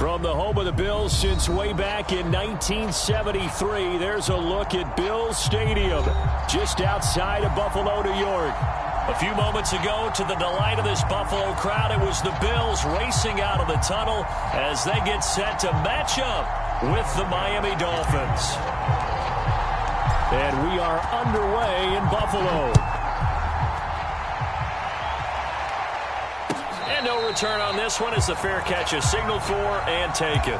From the home of the Bills since way back in 1973, there's a look at Bills Stadium, just outside of Buffalo, New York. A few moments ago, to the delight of this Buffalo crowd, it was the Bills racing out of the tunnel as they get set to match up with the Miami Dolphins. And we are underway in Buffalo. And no return on this one as the fair catch is signaled for and taken.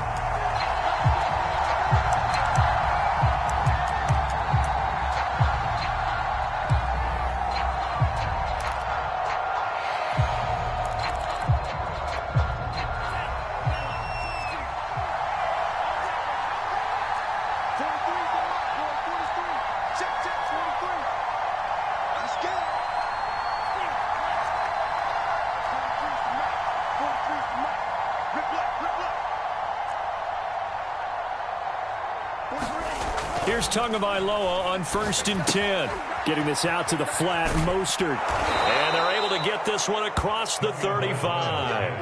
Here's Tagovailoa on 1st and 10. Getting this out to the flat, Mostert. And they're able to get this one across the 35.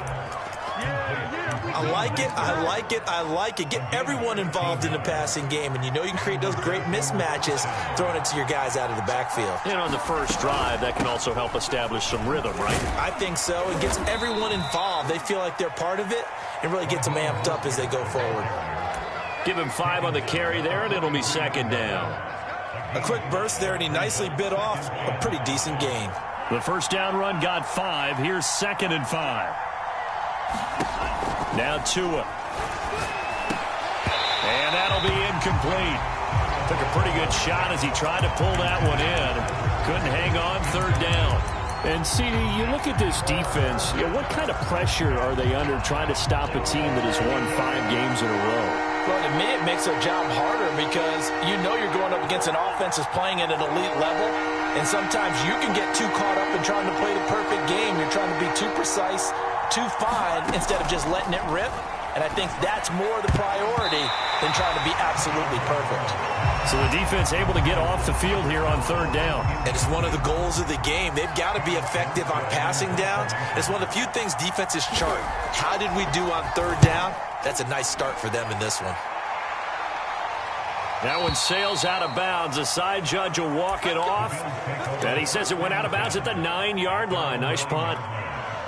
I like it, I like it, I like it. Get everyone involved in the passing game, and you know you can create those great mismatches throwing it to your guys out of the backfield. And on the first drive, that can also help establish some rhythm, right? I think so. It gets everyone involved. They feel like they're part of it and really gets them amped up as they go forward. Give him 5 on the carry there, and it'll be 2nd down. A quick burst there, and he nicely bit off a pretty decent gain. The first down run got 5. Here's 2nd and 5. Now Tua. And that'll be incomplete. Took a pretty good shot as he tried to pull that one in. Couldn't hang on, 3rd down. And, CD, you look at this defense, what kind of pressure are they under trying to stop a team that has won 5 games in a row? Well, to me, it makes their job harder because you know you're going up against an offense that's playing at an elite level, and sometimes you can get too caught up in trying to play the perfect game. You're trying to be too precise, too fine, instead of just letting it rip, and I think that's more the priority than trying to be absolutely perfect. So the defense able to get off the field here on 3rd down. And it's one of the goals of the game. They've got to be effective on passing downs. It's one of the few things defenses chart. How did we do on 3rd down? That's a nice start for them in this one. That one sails out of bounds. The side judge will walk it off. And he says it went out of bounds at the 9-yard line. Nice punt.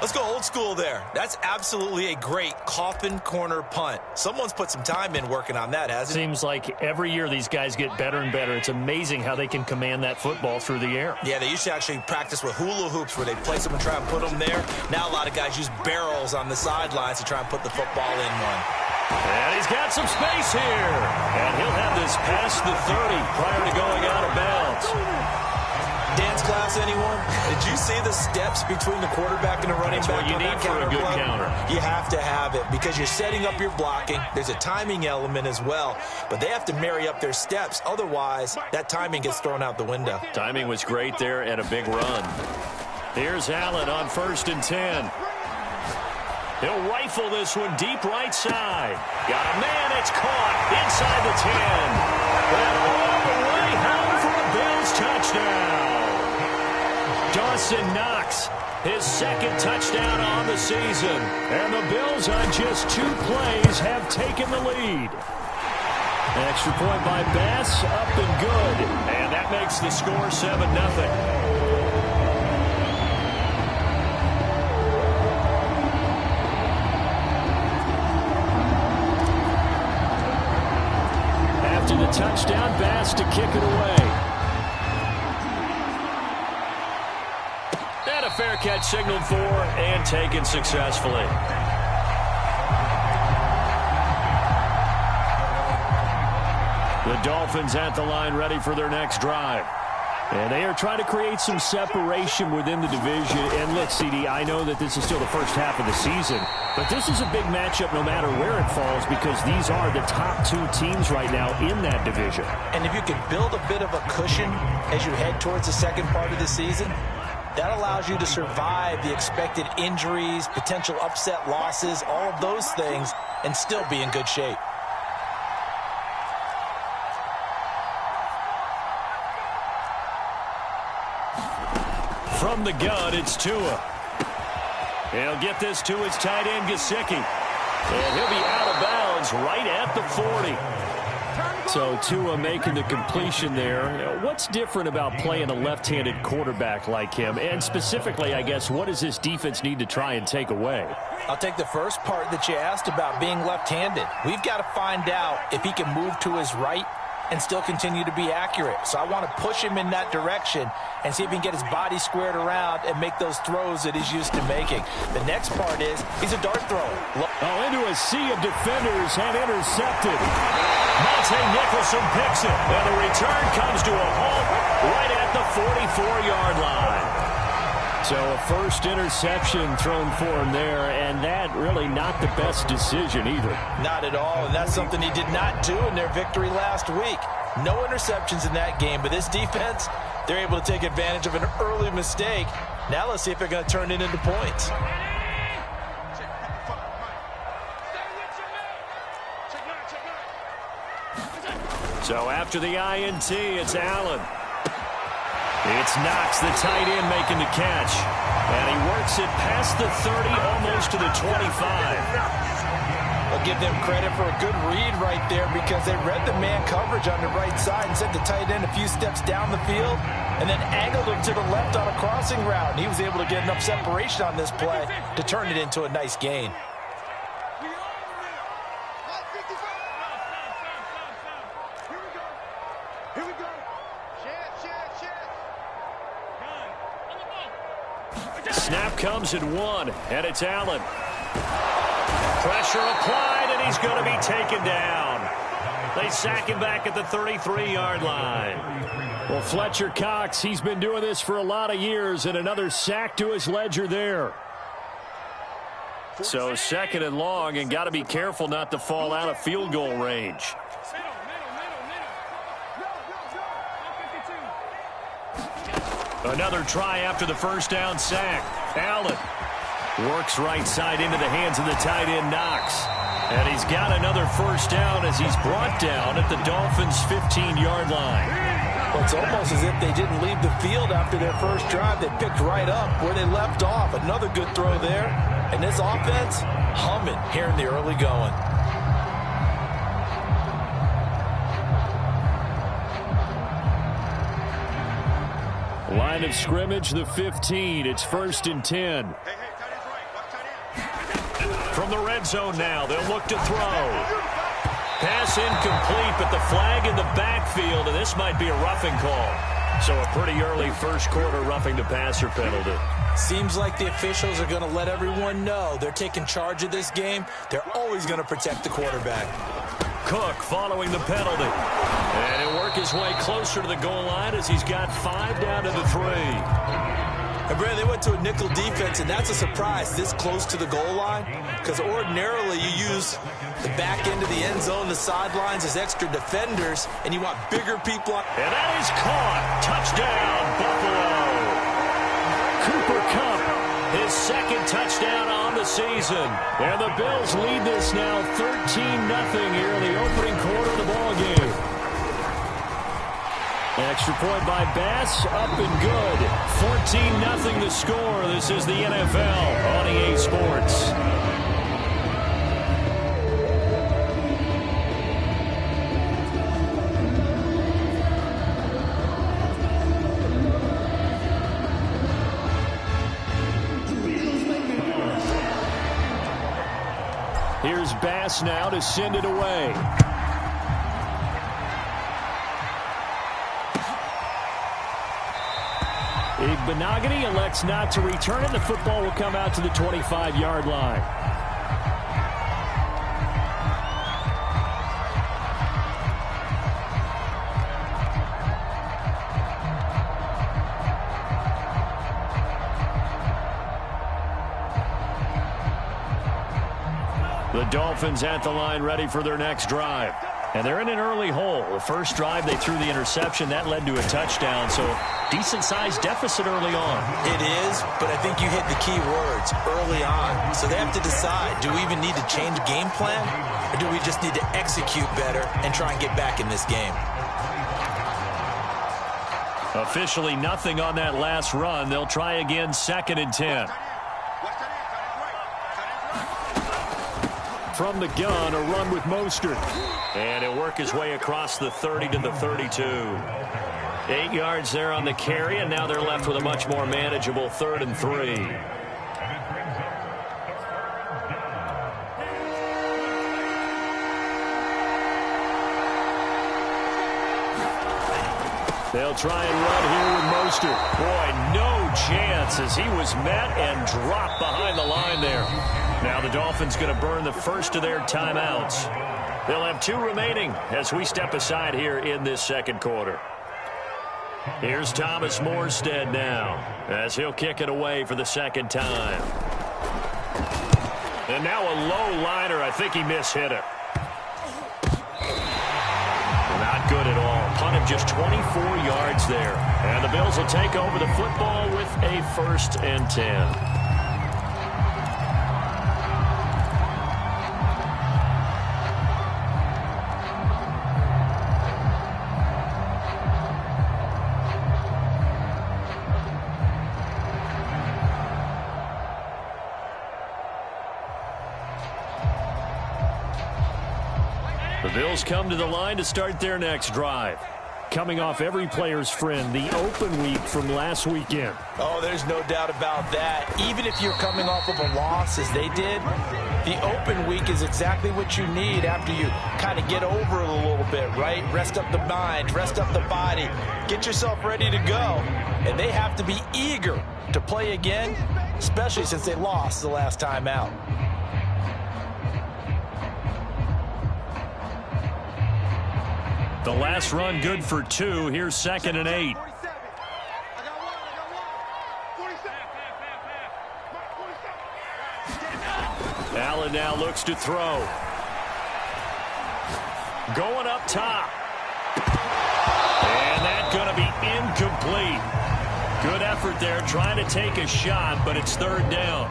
Let's go old school there. That's absolutely a great coffin corner punt. Someone's put some time in working on that, hasn't it? Seems like every year these guys get better and better. It's amazing how they can command that football through the air. Yeah, they used to actually practice with hula hoops where they place them and try and put them there. Now a lot of guys use barrels on the sidelines to try and put the football in one. And he's got some space here. And he'll have this past the 30 prior to going out of bounds. Dance class, anyone? Did you see the steps between the quarterback and the running back? What you need for a good counter. You have to have it because you're setting up your blocking. There's a timing element as well, but they have to marry up their steps. Otherwise, that timing gets thrown out the window. Timing was great there and a big run. Here's Allen on 1st and 10. He'll rifle this one deep right side. Got a man. It's caught inside the 10. And all the way home for a Bills touchdown. Dawson Knox, his 2nd touchdown on the season. And the Bills on just 2 plays have taken the lead. Extra point by Bass, up and good. And that makes the score 7-0. After the touchdown, Bass to kick it away. And a fair catch signaled for and taken successfully. The Dolphins at the line ready for their next drive. And they are trying to create some separation within the division. And look, CD, I know that this is still the first half of the season, but this is a big matchup no matter where it falls because these are the top 2 teams right now in that division. And if you can build a bit of a cushion as you head towards the second part of the season, that allows you to survive the expected injuries, potential upset losses, all of those things, and still be in good shape. From the gun, it's Tua. He'll get this to his tight end, Gesicki. And he'll be out of bounds right at the 40. So Tua making the completion there. What's different about playing a left-handed quarterback like him? And specifically, I guess, what does this defense need to try and take away? I'll take the first part that you asked about being left-handed. We've got to find out if he can move to his right and still continue to be accurate. So I want to push him in that direction and see if he can get his body squared around and make those throws that he's used to making. The next part is he's a dart thrower. Oh, into a sea of defenders and intercepted. Monte Nicholson picks it, and the return comes to a halt right at the 44-yard line. So a first interception thrown for him there, and that really not the best decision either. Not at all, and that's something he did not do in their victory last week. No interceptions in that game, but this defense, they're able to take advantage of an early mistake. Now let's see if they're going to turn it into points. So after the INT, it's Allen. It's Knox, the tight end, making the catch. And he works it past the 30, almost to the 25. I'll give them credit for a good read right there because they read the man coverage on the right side and sent the tight end a few steps down the field and then angled him to the left on a crossing route. And he was able to get enough separation on this play to turn it into a nice gain. Snap comes at 1, and it's Allen. Pressure applied, and he's going to be taken down. They sack him back at the 33-yard line. Well, Fletcher Cox, he's been doing this for a lot of years, and another sack to his ledger there. So second and long, and got to be careful not to fall out of field goal range. Another try after the first down sack. Allen works right side into the hands of the tight end Knox. And he's got another first down as he's brought down at the Dolphins' 15-yard line. Well, it's almost as if they didn't leave the field after their first drive. They picked right up where they left off. Another good throw there. And this offense humming here in the early going. Line of scrimmage, the 15. It's 1st and 10. From the red zone now, they'll look to throw. Pass incomplete, but the flag in the backfield, and this might be a roughing call. So a pretty early first quarter roughing the passer penalty. Seems like the officials are going to let everyone know they're taking charge of this game. They're always going to protect the quarterback. Cook following the penalty. And he'll work his way closer to the goal line as he's got 5 down to the 3. And Brad, they went to a nickel defense, and that's a surprise this close to the goal line because ordinarily you use the back end of the end zone, the sidelines as extra defenders, and you want bigger people. And that is caught. Touchdown, Buffalo. Cooper Kupp, his second touchdown on the season. And the Bills lead this now 13-0 here in the opening quarter of the ballgame. Extra point by Bass, up and good. 14-0 the score. This is the NFL on EA Sports. Here's Bass now to send it away. Benogany elects not to return it. The football will come out to the 25-yard line. The Dolphins at the line ready for their next drive. And they're in an early hole. The first drive, they threw the interception. That led to a touchdown. So decent-sized deficit early on. It is, but I think you hit the key words early on. So they have to decide, do we even need to change game plan? Or do we just need to execute better and try and get back in this game? Officially nothing on that last run. They'll try again 2nd and 10. From the gun, a run with Mostert. And he'll work his way across the 30 to the 32. 8 yards there on the carry, and now they're left with a much more manageable 3rd and 3. They'll try and run here with Mostert. Boy, no chance as he was met and dropped behind the line there. Now the Dolphins going to burn the first of their timeouts. They'll have 2 remaining as we step aside here in this second quarter. Here's Thomas Morstead now as he'll kick it away for the second time. And now a low liner. I think he mishit it. Not good at all. Punt of just 24 yards there. And the Bills will take over the football with a 1st and 10. The Bills come to the line to start their next drive. Coming off every player's friend, the open week from last weekend. Oh, there's no doubt about that. Even if you're coming off of a loss as they did, the open week is exactly what you need after you kind of get over it a little bit, right? Rest up the mind, rest up the body, get yourself ready to go. And they have to be eager to play again, especially since they lost the last time out. The last run good for 2. Here's 2nd and 8. Allen now looks to throw. Going up top. And that's going to be incomplete. Good effort there trying to take a shot, but it's 3rd down.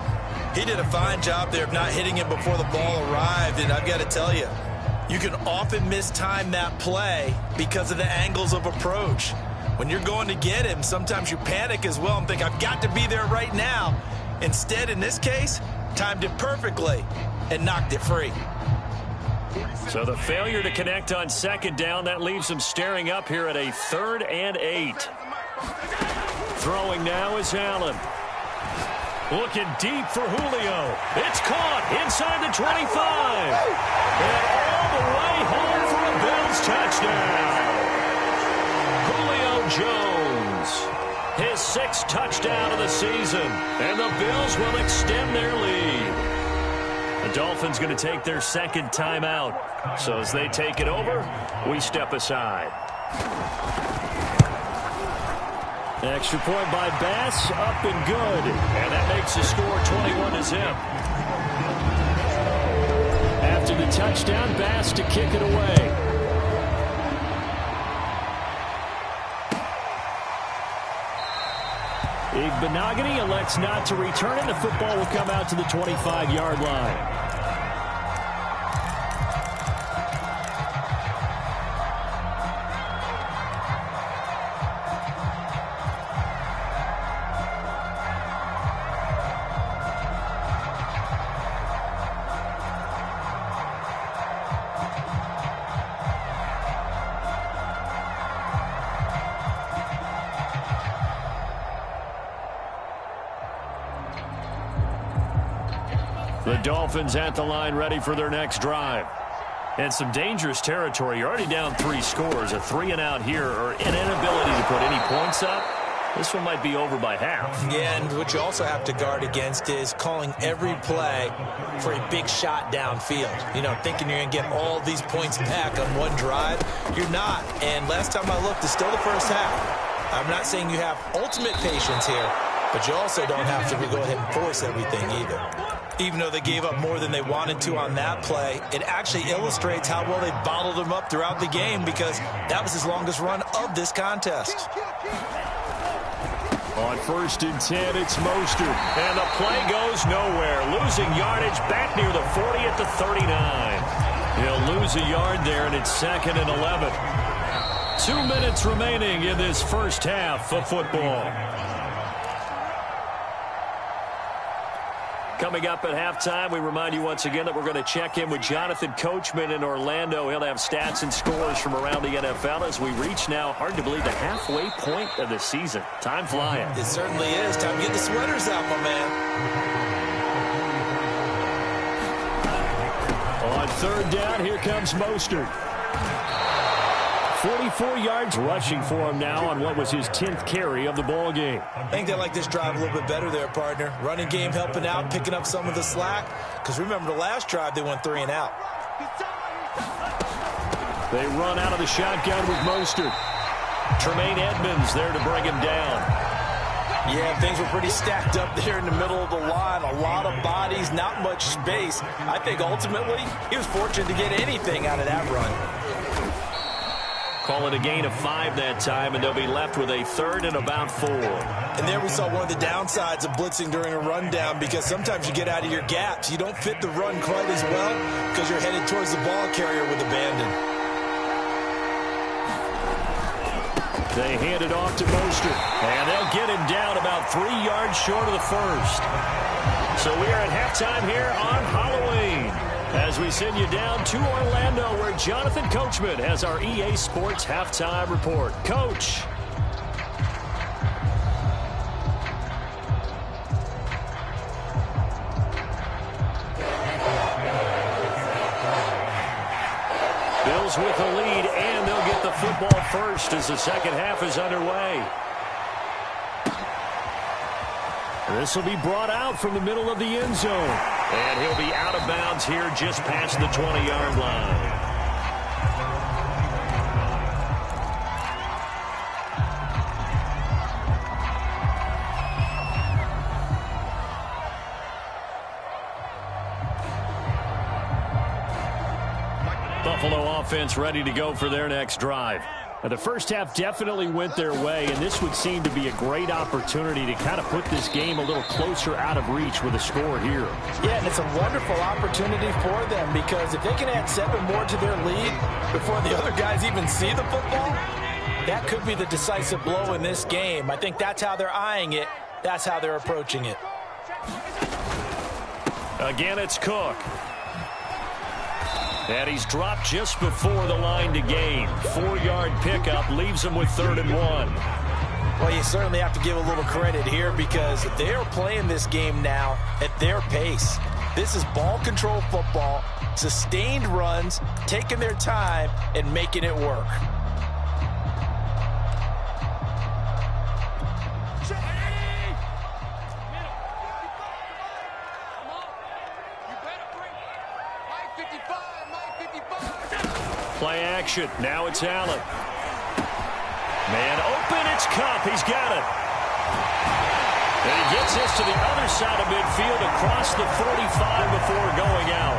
He did a fine job there of not hitting it before the ball arrived, and I've got to tell you, you can often mistime that play because of the angles of approach. When you're going to get him, sometimes you panic as well and think, I've got to be there right now. Instead, in this case, timed it perfectly and knocked it free. So the failure to connect on 2nd down, that leaves them staring up here at a 3rd and 8. Throwing now is Allen. Looking deep for Julio. It's caught inside the 25. And all the way home for a Bills touchdown. Julio Jones, his 6th touchdown of the season. And the Bills will extend their lead. The Dolphins going to take their 2nd timeout. So as they take it over, we step aside. Extra point by Bass, up and good. And that makes the score 21-0. After the touchdown, Bass to kick it away. Igbenogany elects not to return it. The football will come out to the 25-yard line. The Dolphins at the line ready for their next drive. And some dangerous territory. You're already down 3 scores. A 3-and-out here or an inability to put any points up. This one might be over by half. Yeah, and what you also have to guard against is calling every play for a big shot downfield. You know, thinking you're going to get all these points back on one drive. You're not. And last time I looked, it's still the first half. I'm not saying you have ultimate patience here, but you also don't have to go ahead and force everything either. Even though they gave up more than they wanted to on that play, it actually illustrates how well they bottled them up throughout the game because that was his longest run of this contest. On 1st and 10, it's Mostert. And the play goes nowhere. Losing yardage back near the 40 at the 39. He'll lose a yard there, and it's 2nd and 11. 2 minutes remaining in this first half of football. Coming up at halftime, we remind you once again that we're going to check in with Jonathan Coachman in Orlando. He'll have stats and scores from around the NFL as we reach now, hard to believe, the halfway point of the season. Time flying. It certainly is. Time to get the sweaters out, my man. On third down, here comes Mostert. 44 yards rushing for him now on what was his 10th carry of the ball game. I think they like this drive a little bit better there, partner. Running game helping out, picking up some of the slack. Because remember the last drive, they went 3 and out. They run out of the shotgun with Mostert. Tremaine Edmonds there to bring him down. Yeah, things were pretty stacked up there in the middle of the line. A lot of bodies, not much space. I think ultimately he was fortunate to get anything out of that run. Call it a gain of 5 that time, and they'll be left with a third and about 4. And there we saw one of the downsides of blitzing during a rundown, because sometimes you get out of your gaps. You don't fit the run quite as well because you're headed towards the ball carrier with abandon. They hand it off to Mostert, and they'll get him down about 3 yards short of the first. So we are at halftime here on Halloween, as we send you down to Orlando, where Jonathan Coachman has our EA Sports halftime report. Coach. Bills with the lead, and they'll get the football first as the second half is underway. This will be brought out from the middle of the end zone. And he'll be out of bounds here just past the 20-yard line. Buffalo offense ready to go for their next drive. Now, the first half definitely went their way, and this would seem to be a great opportunity to kind of put this game a little closer out of reach with a score here. Yeah, and it's a wonderful opportunity for them, because if they can add 7 more to their lead before the other guys even see the football, that could be the decisive blow in this game. I think that's how they're eyeing it. That's how they're approaching it. Again, it's Cook. And he's dropped just before the line to gain. 4-yard pickup leaves him with 3rd and 1. Well, you certainly have to give a little credit here, because they're playing this game now at their pace. This is ball control football, sustained runs, taking their time, and making it work. Play action. Now it's Allen. Man open. It's Cup. He's got it. And he gets this to the other side of midfield across the 45 before going out.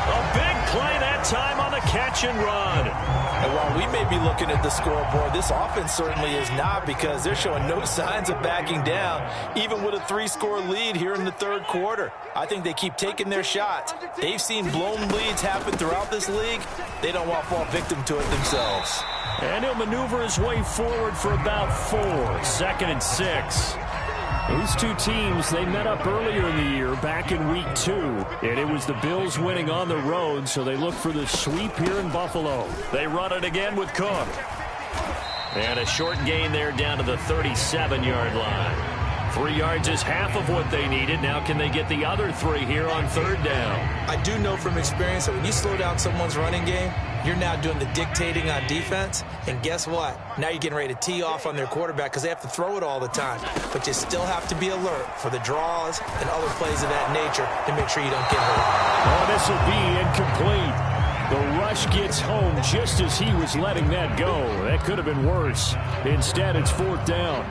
A big play that time on the catch and run. And while we may be looking at the scoreboard, this offense certainly is not, because they're showing no signs of backing down, even with a 3-score lead here in the third quarter. I think they keep taking their shots. They've seen blown leads happen throughout this league. They don't want to fall victim to it themselves. And he'll maneuver his way forward for about 4. 2nd and 6. These two teams, they met up earlier in the year, back in week 2. And it was the Bills winning on the road, so they look for the sweep here in Buffalo. They run it again with Cook. And a short gain there down to the 37-yard line. 3 yards is half of what they needed. Now can they get the other 3 here on 3rd down? I do know from experience that when you slow down someone's running game, you're now doing the dictating on defense. And guess what? Now you're getting ready to tee off on their quarterback, because they have to throw it all the time. But you still have to be alert for the draws and other plays of that nature to make sure you don't get hurt. Oh, this will be incomplete. The rush gets home just as he was letting that go. That could have been worse. Instead, it's 4th down.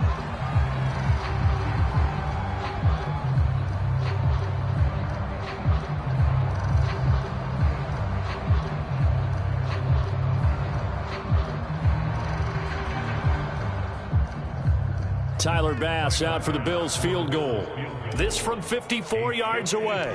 Tyler Bass out for the Bills field goal. This from 54 yards away.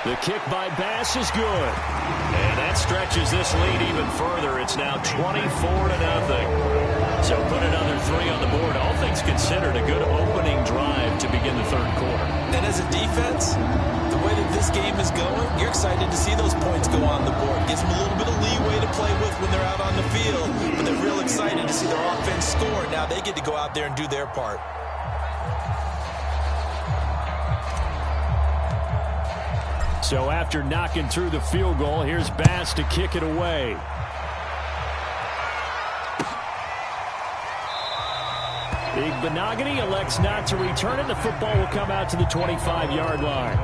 The kick by Bass is good. And that stretches this lead even further. It's now 24-0. So put another 3 on the board. All things considered, a good opening drive to begin the third quarter. And as a defense, the way that this game is going, you're excited to see those points go on the board. Gives them a little bit of leeway to play with when they're out on the field. But they're real excited to see their offense score. Now they get to go out there and do their part. So after knocking through the field goal, here's Bass to kick it away. Benogany elects not to return it. The football will come out to the 25-yard line.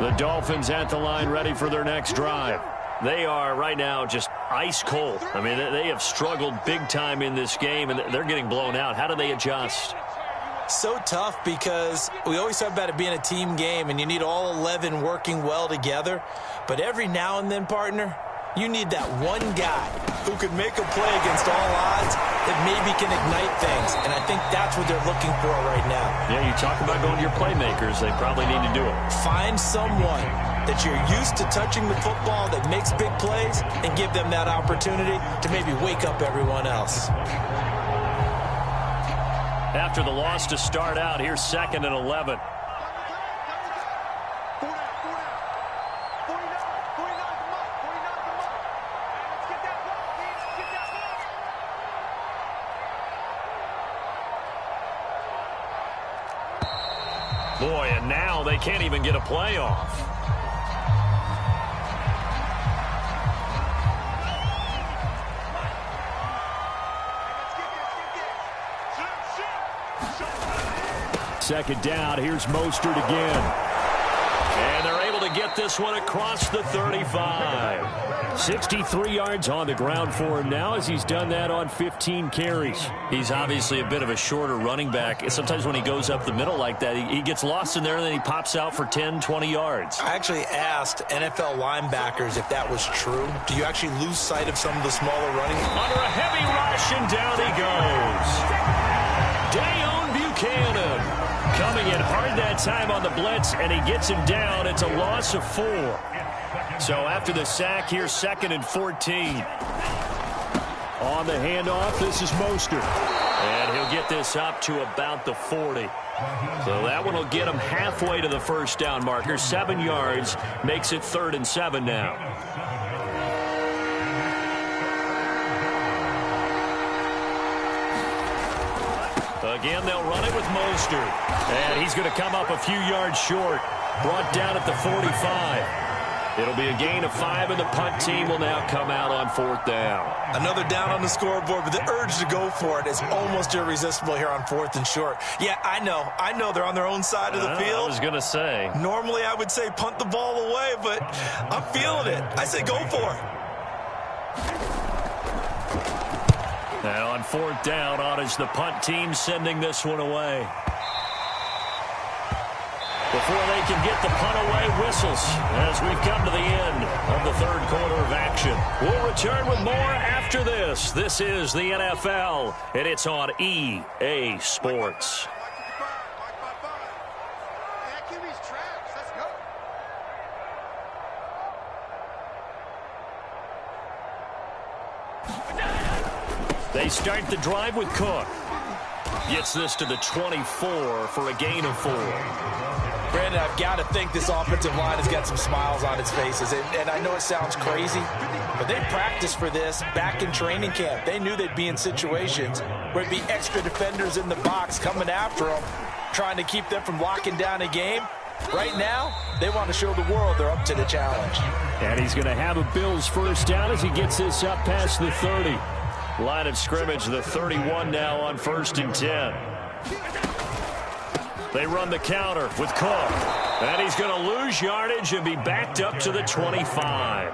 The Dolphins at the line, ready for their next drive. They are right now just ice cold. I mean, they have struggled big time in this game, and they're getting blown out. How do they adjust? So tough because we always talk about it being a team game and you need all 11 working well together. But every now and then, partner, you need that one guy who can make a play against all odds that maybe can ignite things. And I think that's what they're looking for right now. Yeah, you talk about going to your playmakers. They probably need to do it. Find someone that you're used to touching the football that makes big plays and give them that opportunity to maybe wake up everyone else. After the loss to start out, here's 2nd and 11. Boy, and now they can't even get a play off. Second down, here's Mostert again. And they're able to get this one across the 35. 63 yards on the ground for him now as he's done that on 15 carries. He's obviously a bit of a shorter running back. Sometimes when he goes up the middle like that, he gets lost in there and then he pops out for 10, 20 yards. I actually asked NFL linebackers if that was true. Do you actually lose sight of some of the smaller running? Under a heavy rush, and down he goes. Dayon Buchanan coming in hard that time on the blitz, and he gets him down. It's a loss of 4. So after the sack, here's 2nd and 14. On the handoff, this is Mostert. And he'll get this up to about the 40. So that one will get him halfway to the first down marker. 7 yards makes it 3rd and 7 now. Again, they'll run it with Mostert. And he's going to come up a few yards short. Brought down at the 45. It'll be a gain of 5, and the punt team will now come out on 4th down. Another down on the scoreboard, but the urge to go for it is almost irresistible here on 4th and short. Yeah, I know they're on their own side of the field. I was going to say. Normally, I would say punt the ball away, but I'm feeling it. I say go for it. Now on 4th down, on is the punt team sending this one away. Before they can get the punt away, whistles as we've come to the end of the third quarter of action. We'll return with more after this. This is the NFL, and it's on EA Sports. They start the drive with Cook. Gets this to the 24 for a gain of 4. Brandon, I've got to think this offensive line has got some smiles on its faces. And I know it sounds crazy, but they practiced for this back in training camp. They knew they'd be in situations where it'd be extra defenders in the box coming after them, trying to keep them from locking down a game. Right now, they want to show the world they're up to the challenge. And he's going to have a Bills first down as he gets this up past the 30. Line of scrimmage, the 31 now on 1st and 10. They run the counter with Cook. And he's going to lose yardage and be backed up to the 25.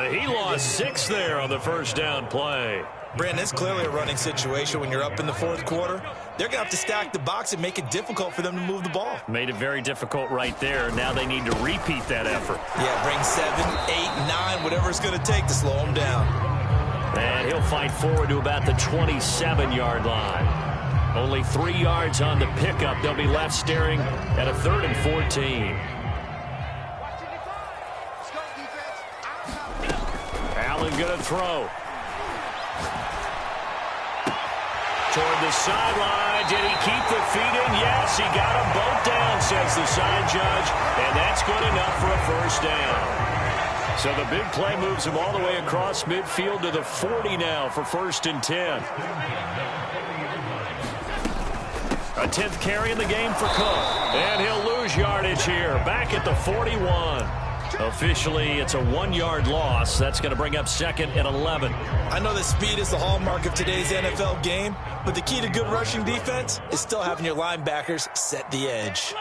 He lost 6 there on the first down play. Brandon, it's clearly a running situation when you're up in the 4th quarter. They're going to have to stack the box and make it difficult for them to move the ball. Made it very difficult right there. Now they need to repeat that effort. Yeah, bring 7, 8, 9, whatever it's going to take to slow them down. And he'll fight forward to about the 27-yard line. Only 3 yards on the pickup. They'll be left staring at a 3rd and 14. Allen going to throw. Toward the sideline. Did he keep the feet in? Yes, he got them both down, says the side judge. And that's good enough for a first down. So the big play moves him all the way across midfield to the 40 now for 1st and 10. A 10th carry in the game for Cook. And he'll lose yardage here. Back at the 41. Officially, it's a 1-yard loss. That's going to bring up 2nd and 11. I know that speed is the hallmark of today's NFL game, but the key to good rushing defense is still having your linebackers set the edge.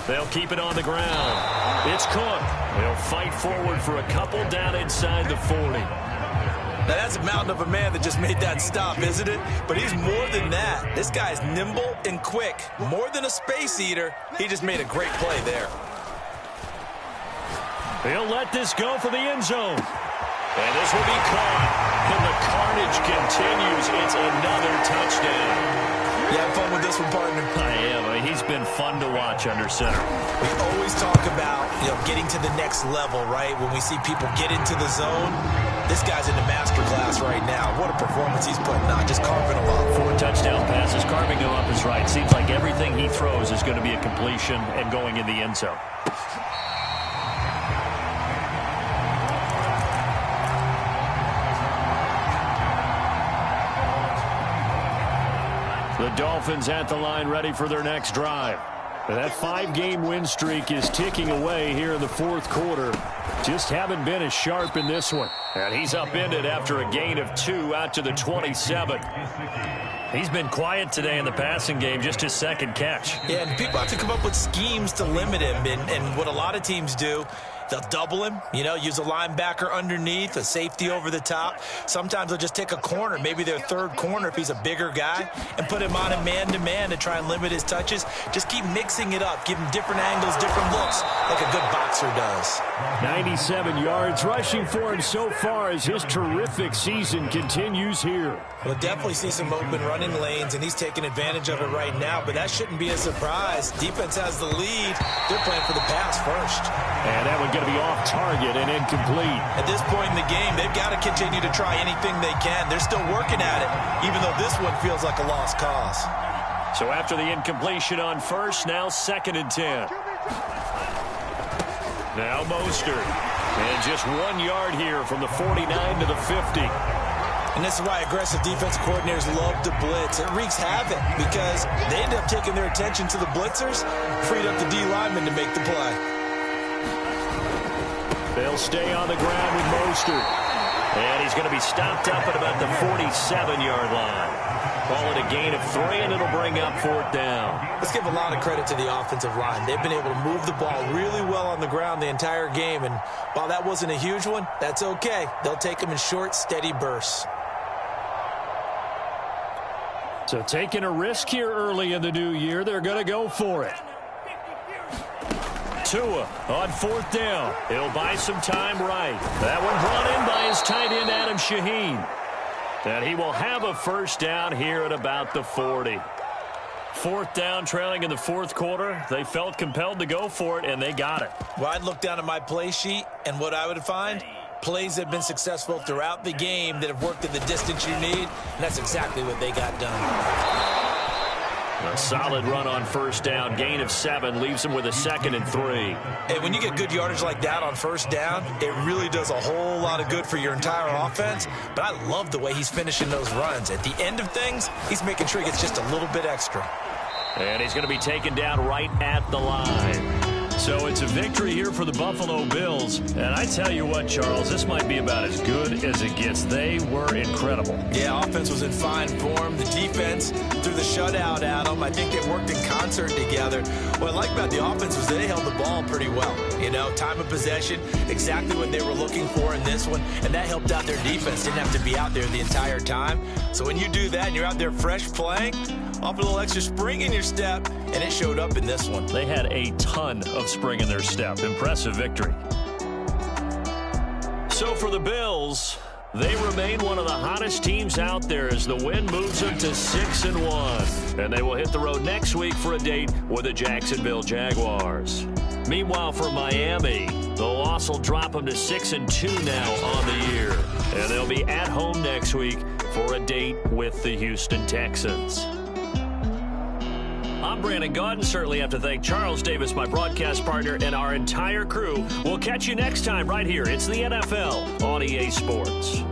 They'll keep it on the ground. It's Cook. They'll fight forward for a couple down inside the 40. Now, that's a mountain of a man that just made that stop, isn't it? But he's more than that. This guy's nimble and quick. More than a space eater. He just made a great play there. He'll let this go for the end zone. And this will be caught. And the carnage continues. It's another touchdown. You have fun with this one, partner? I am. He's been fun to watch under center. We always talk about, getting to the next level, right? When we see people get into the zone, this guy's in the master class right now. What a performance he's putting on, just carving them up. 4 touchdown passes, carving them up is right. Seems like everything he throws is going to be a completion and going in the end zone. The Dolphins at the line, ready for their next drive. That 5-game win streak is ticking away here in the 4th quarter. Just haven't been as sharp in this one. And he's upended after a gain of 2 out to the 27. He's been quiet today in the passing game, just his 2nd catch. Yeah, and people have to come up with schemes to limit him. And what a lot of teams do, they'll double him, use a linebacker underneath, a safety over the top. Sometimes they'll just take a corner, maybe their 3rd corner if he's a bigger guy, and put him on a man-to-man to try and limit his touches. Just keep mixing it up, give him different angles, different looks, like a good boxer does. 97 yards rushing for him so far as his terrific season continues here. We'll definitely see some open running lanes, and he's taking advantage of it right now, but that shouldn't be a surprise. Defense has the lead. They're playing for the pass first. And that one going to be off target and incomplete. At this point in the game, they've got to continue to try anything they can. They're still working at it, even though this one feels like a lost cause. So after the incompletion on first, now 2nd and 10. Now Mostert. And just 1 yard here from the 49 to the 50. And this is why aggressive defensive coordinators love to blitz. It wreaks havoc because they end up taking their attention to the blitzers, freed up the D lineman to make the play. They'll stay on the ground with Mostert. And he's going to be stopped up at about the 47-yard line. Call it a gain of 3, and it'll bring up 4th down. Let's give a lot of credit to the offensive line. They've been able to move the ball really well on the ground the entire game. And while that wasn't a huge one, that's okay. They'll take them in short, steady bursts. So taking a risk here early in the new year, they're going to go for it. Tua on 4th down. He'll buy some time right. That one brought in by his tight end, Adam Shaheen. And he will have a first down here at about the 40. 4th down, trailing in the 4th quarter. They felt compelled to go for it, and they got it. Well, I'd look down at my play sheet, and what I would find, plays that have been successful throughout the game that have worked at the distance you need, and that's exactly what they got done. A solid run on first down. Gain of 7 leaves him with a 2nd and 3. Hey, when you get good yardage like that on first down, it really does a whole lot of good for your entire offense. But I love the way he's finishing those runs. At the end of things, he's making sure he gets just a little bit extra. And he's going to be taken down right at the line. So it's a victory here for the Buffalo Bills. And I tell you what, Charles, this might be about as good as it gets. They were incredible. Yeah, offense was in fine form. The defense threw the shutout at them. I think they worked in concert together. What I like about the offense was they held the ball pretty well. Time of possession, exactly what they were looking for in this one. And that helped out their defense. Didn't have to be out there the entire time. So when you do that and you're out there fresh playing, off a little extra spring in your step, and it showed up in this one. They had a ton of spring in their step. Impressive victory. So for the Bills, They remain one of the hottest teams out there as the win moves them to 6-1. And they will hit the road next week for a date with the Jacksonville Jaguars. Meanwhile, for Miami, the loss will drop them to 6-2 now on the year. And they'll be at home next week for a date with the Houston Texans. I'm Brandon Gaudin. Certainly have to thank Charles Davis, my broadcast partner, and our entire crew. We'll catch you next time right here. It's the NFL on EA Sports.